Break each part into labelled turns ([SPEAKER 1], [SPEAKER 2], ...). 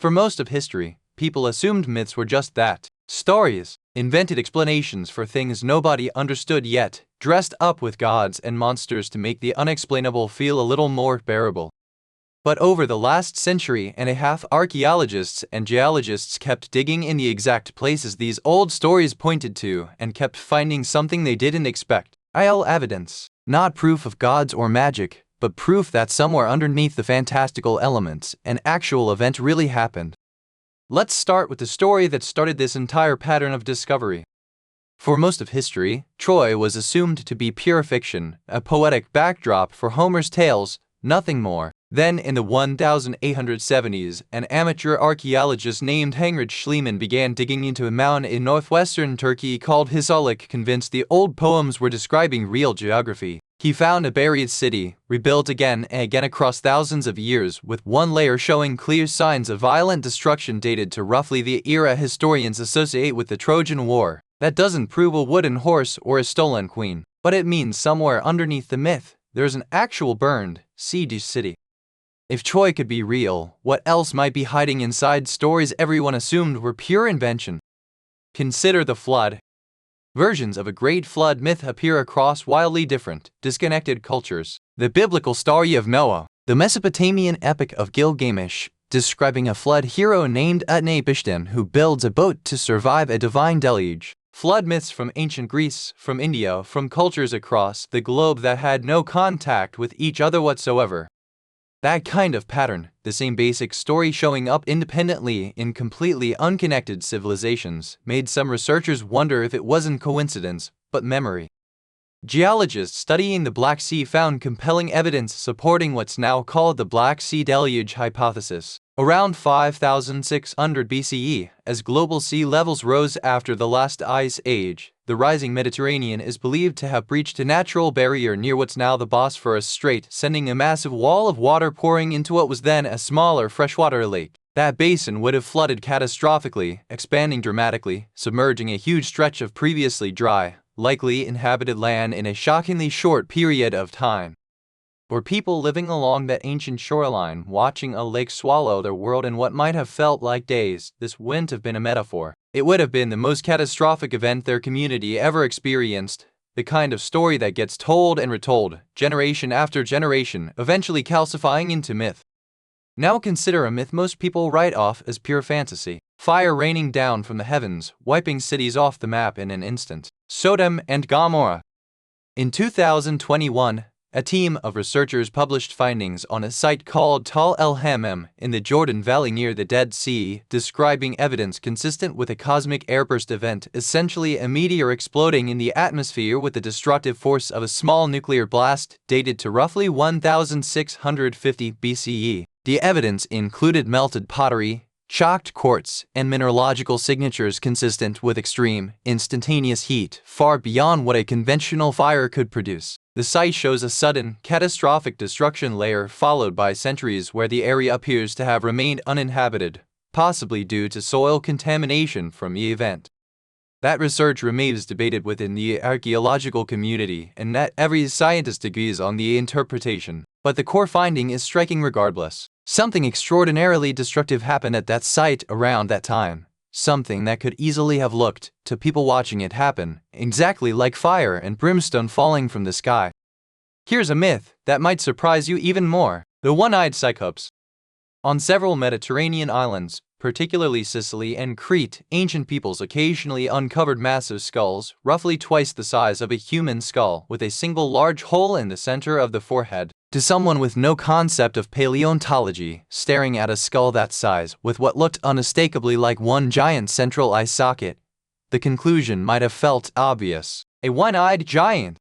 [SPEAKER 1] For most of history, people assumed myths were just that. Stories, invented explanations for things nobody understood yet, dressed up with gods and monsters to make the unexplainable feel a little more bearable. But over the last century and a half, archaeologists and geologists kept digging in the exact places these old stories pointed to and kept finding something they didn't expect. Evidence. Not proof of gods or magic, but proof that somewhere underneath the fantastical elements, an actual event really happened. Let's start with the story that started this entire pattern of discovery. For most of history, Troy was assumed to be pure fiction, a poetic backdrop for Homer's tales, nothing more. Then, in the 1870s, an amateur archaeologist named Heinrich Schliemann began digging into a mountain in northwestern Turkey called Hisarlik, convinced the old poems were describing real geography. He found a buried city, rebuilt again and again across thousands of years, with one layer showing clear signs of violent destruction dated to roughly the era historians associate with the Trojan War. That doesn't prove a wooden horse or a stolen queen, but it means somewhere underneath the myth, there's an actual burned, sieged city. If Troy could be real, what else might be hiding inside stories everyone assumed were pure invention? Consider the flood. Versions of a great flood myth appear across wildly different, disconnected cultures. The biblical story of Noah, the Mesopotamian epic of Gilgamesh, describing a flood hero named Utnapishtim who builds a boat to survive a divine deluge. Flood myths from ancient Greece, from India, from cultures across the globe that had no contact with each other whatsoever. That kind of pattern, the same basic story showing up independently in completely unconnected civilizations, made some researchers wonder if it wasn't coincidence, but memory. Geologists studying the Black Sea found compelling evidence supporting what's now called the Black Sea Deluge hypothesis. Around 5600 BCE, as global sea levels rose after the last ice age, the rising Mediterranean is believed to have breached a natural barrier near what's now the Bosphorus Strait, sending a massive wall of water pouring into what was then a smaller freshwater lake. That basin would have flooded catastrophically, expanding dramatically, submerging a huge stretch of previously dry, likely inhabited land in a shockingly short period of time. For people living along that ancient shoreline, watching a lake swallow their world in what might have felt like days, this wouldn't have been a metaphor. It would have been the most catastrophic event their community ever experienced, the kind of story that gets told and retold, generation after generation, eventually calcifying into myth. Now consider a myth most people write off as pure fantasy. Fire raining down from the heavens, wiping cities off the map in an instant. Sodom and Gomorrah. In 2021, a team of researchers published findings on a site called Tal el-Hammam in the Jordan Valley near the Dead Sea, describing evidence consistent with a cosmic airburst event, essentially a meteor exploding in the atmosphere with the destructive force of a small nuclear blast, dated to roughly 1650 BCE. The evidence included melted pottery, chalked quartz, and mineralogical signatures consistent with extreme, instantaneous heat, far beyond what a conventional fire could produce. The site shows a sudden, catastrophic destruction layer followed by centuries where the area appears to have remained uninhabited, possibly due to soil contamination from the event. That research remains debated within the archaeological community, and not every scientist agrees on the interpretation. But the core finding is striking regardless. Something extraordinarily destructive happened at that site around that time. Something that could easily have looked, to people watching it happen, exactly like fire and brimstone falling from the sky. Here's a myth that might surprise you even more: the one-eyed Cyclops. On several Mediterranean islands, particularly Sicily and Crete, ancient peoples occasionally uncovered massive skulls, roughly twice the size of a human skull, with a single large hole in the center of the forehead. To someone with no concept of paleontology, staring at a skull that size, with what looked unmistakably like one giant central eye socket, the conclusion might have felt obvious: a one-eyed giant.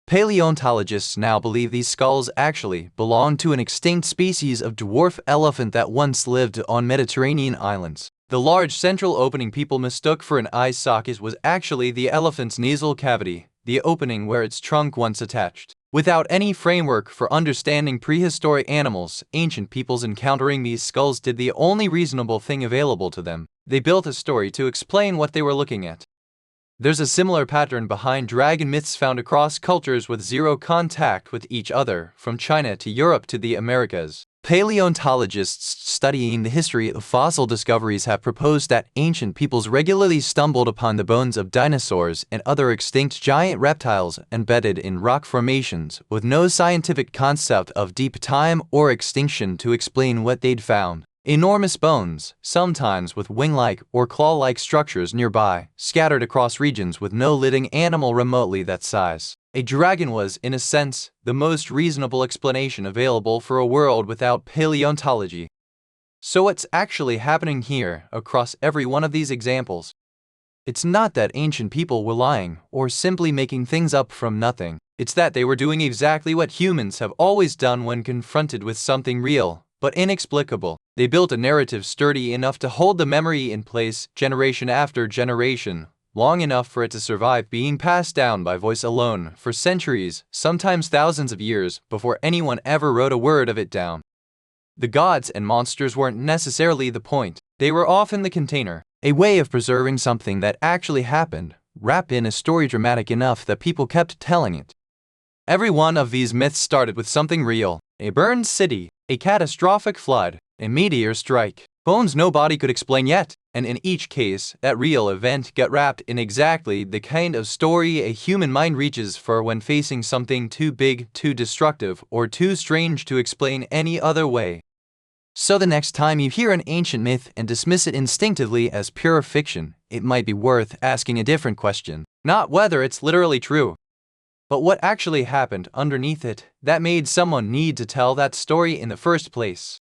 [SPEAKER 1] Paleontologists now believe these skulls actually belong to an extinct species of dwarf elephant that once lived on Mediterranean islands. The large central opening people mistook for an eye socket was actually the elephant's nasal cavity, the opening where its trunk once attached. Without any framework for understanding prehistoric animals, ancient peoples encountering these skulls did the only reasonable thing available to them. They built a story to explain what they were looking at. There's a similar pattern behind dragon myths found across cultures with zero contact with each other, from China to Europe to the Americas. Paleontologists studying the history of fossil discoveries have proposed that ancient peoples regularly stumbled upon the bones of dinosaurs and other extinct giant reptiles embedded in rock formations, with no scientific concept of deep time or extinction to explain what they'd found. Enormous bones, sometimes with wing-like or claw-like structures nearby, scattered across regions with no living animal remotely that size. A dragon was, in a sense, the most reasonable explanation available for a world without paleontology. So what's actually happening here across every one of these examples? It's not that ancient people were lying or simply making things up from nothing. It's that they were doing exactly what humans have always done when confronted with something real but inexplicable. They built a narrative sturdy enough to hold the memory in place generation after generation, long enough for it to survive being passed down by voice alone for centuries, sometimes thousands of years, before anyone ever wrote a word of it down. The gods and monsters weren't necessarily the point. They were often the container, a way of preserving something that actually happened, wrapped in a story dramatic enough that people kept telling it. Every one of these myths started with something real: a burned city, a catastrophic flood, a meteor strike, bones nobody could explain yet, and in each case, that real event got wrapped in exactly the kind of story a human mind reaches for when facing something too big, too destructive, or too strange to explain any other way. So the next time you hear an ancient myth and dismiss it instinctively as pure fiction, it might be worth asking a different question. Not whether it's literally true, but what actually happened underneath it that made someone need to tell that story in the first place.